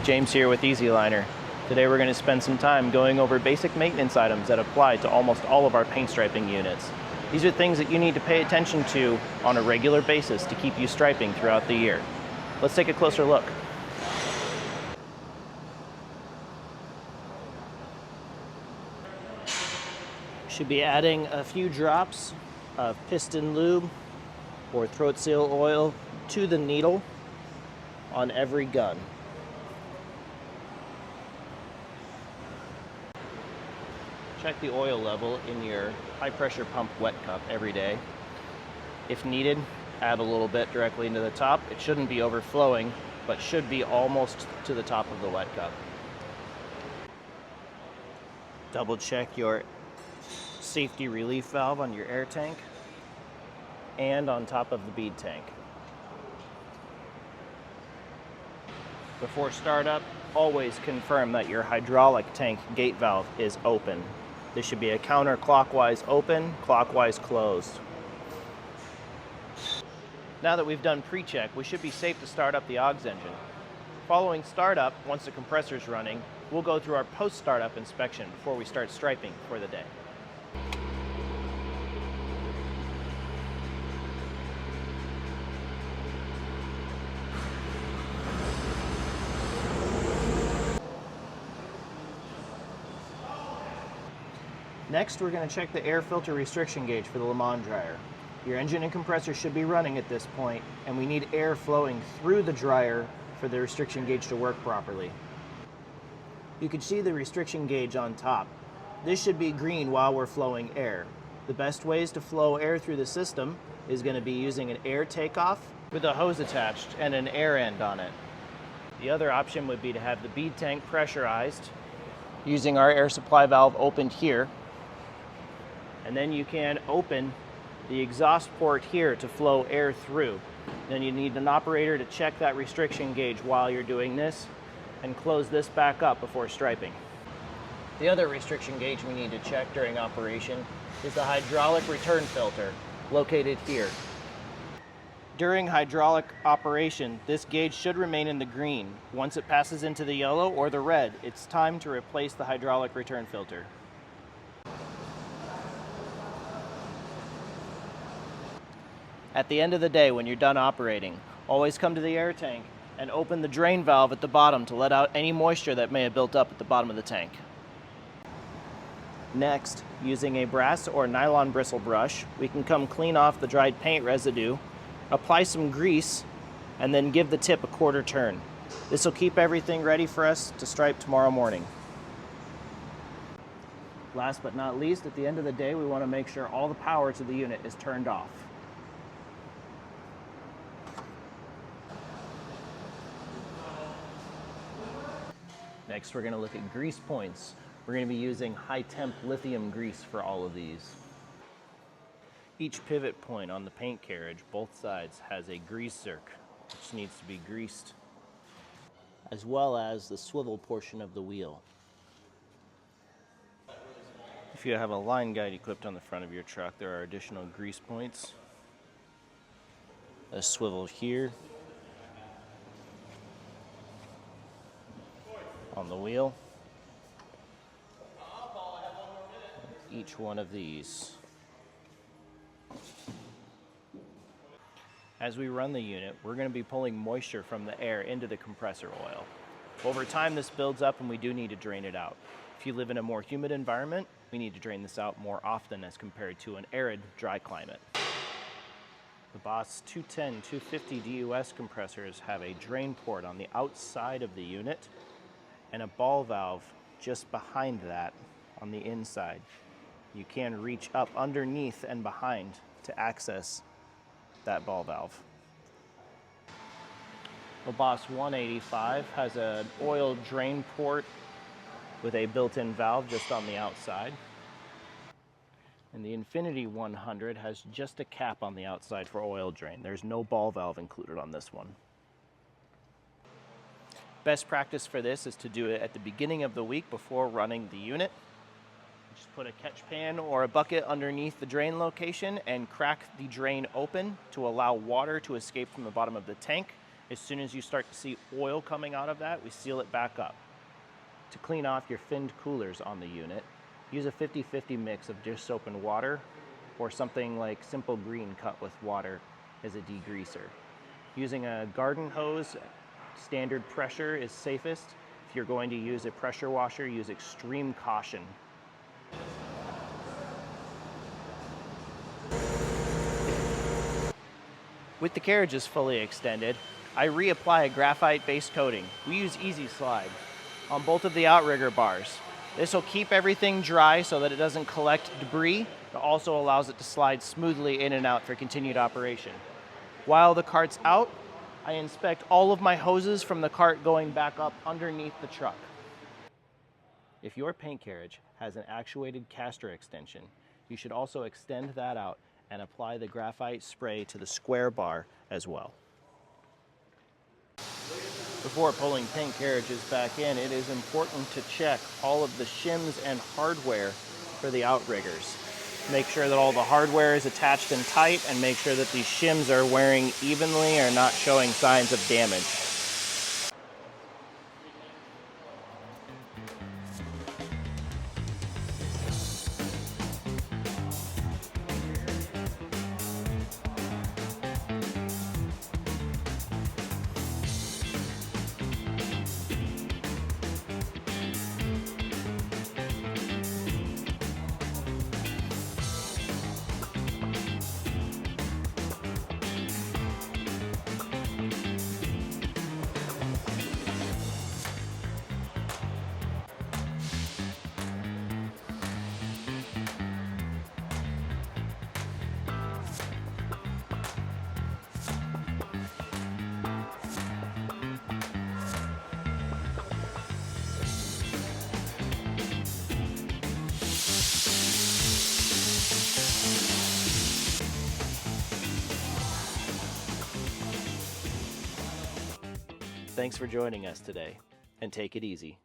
James here with Easy Liner. Today we're going to spend some time going over basic maintenance items that apply to almost all of our paint striping units. These are things that you need to pay attention to on a regular basis to keep you striping throughout the year. Let's take a closer look. Should be adding a few drops of piston lube or throat seal oil to the needle on every gun. Check the oil level in your high pressure pump wet cup every day. If needed, add a little bit directly into the top. It shouldn't be overflowing, but should be almost to the top of the wet cup. Double check your safety relief valve on your air tank and on top of the bead tank. Before startup, always confirm that your hydraulic tank gate valve is open. This should be a counterclockwise open, clockwise closed. Now that we've done pre-check, we should be safe to start up the aux engine. Following startup, once the compressor is running, we'll go through our post-startup inspection before we start striping for the day. Next, we're going to check the air filter restriction gauge for the Le Mans dryer. Your engine and compressor should be running at this point, and we need air flowing through the dryer for the restriction gauge to work properly. You can see the restriction gauge on top. This should be green while we're flowing air. The best ways to flow air through the system is going to be using an air takeoff with a hose attached and an air end on it. The other option would be to have the bead tank pressurized using our air supply valve opened here. And then you can open the exhaust port here to flow air through. Then you need an operator to check that restriction gauge while you're doing this and close this back up before striping. The other restriction gauge we need to check during operation is the hydraulic return filter located here. During hydraulic operation, this gauge should remain in the green. Once it passes into the yellow or the red, it's time to replace the hydraulic return filter. At the end of the day, when you're done operating, always come to the air tank and open the drain valve at the bottom to let out any moisture that may have built up at the bottom of the tank. Next, using a brass or nylon bristle brush, we can come clean off the dried paint residue, apply some grease, and then give the tip a quarter turn. This will keep everything ready for us to stripe tomorrow morning. Last but not least, at the end of the day, we want to make sure all the power to the unit is turned off. Next, we're going to look at grease points. We're going to be using high-temp lithium grease for all of these. Each pivot point on the paint carriage, both sides, has a grease zerk, which needs to be greased, as well as the swivel portion of the wheel. If you have a line guide equipped on the front of your truck, there are additional grease points. A swivel here, on the wheel, each one of these. As we run the unit, we're going to be pulling moisture from the air into the compressor oil. Over time, this builds up and we do need to drain it out. If you live in a more humid environment, we need to drain this out more often as compared to an arid, dry climate. The Boss 210, 250 DUS compressors have a drain port on the outside of the unit and a ball valve just behind that on the inside. You can reach up underneath and behind to access that ball valve. The Boss 185 has an oil drain port with a built-in valve just on the outside. And the Infinity 100 has just a cap on the outside for oil drain. There's no ball valve included on this one. Best practice for this is to do it at the beginning of the week before running the unit. Just put a catch pan or a bucket underneath the drain location and crack the drain open to allow water to escape from the bottom of the tank As soon as you start to see oil coming out of that, we seal it back up. To clean off your finned coolers on the unit, use a 50-50 mix of dish soap and water, or something like Simple Green cut with water as a degreaser. Using a garden hose, standard pressure is safest. If you're going to use a pressure washer, use extreme caution. With the carriages fully extended, I reapply a graphite base coating. We use Easy Slide on both of the outrigger bars. This will keep everything dry so that it doesn't collect debris. It also allows it to slide smoothly in and out for continued operation. While the cart's out, I inspect all of my hoses from the cart going back up underneath the truck. If your paint carriage has an actuated caster extension, you should also extend that out and apply the graphite spray to the square bar as well. Before pulling paint carriages back in, it is important to check all of the shims and hardware for the outriggers. Make sure that all the hardware is attached and tight, and make sure that these shims are wearing evenly or not showing signs of damage. Thanks for joining us today, and take it easy.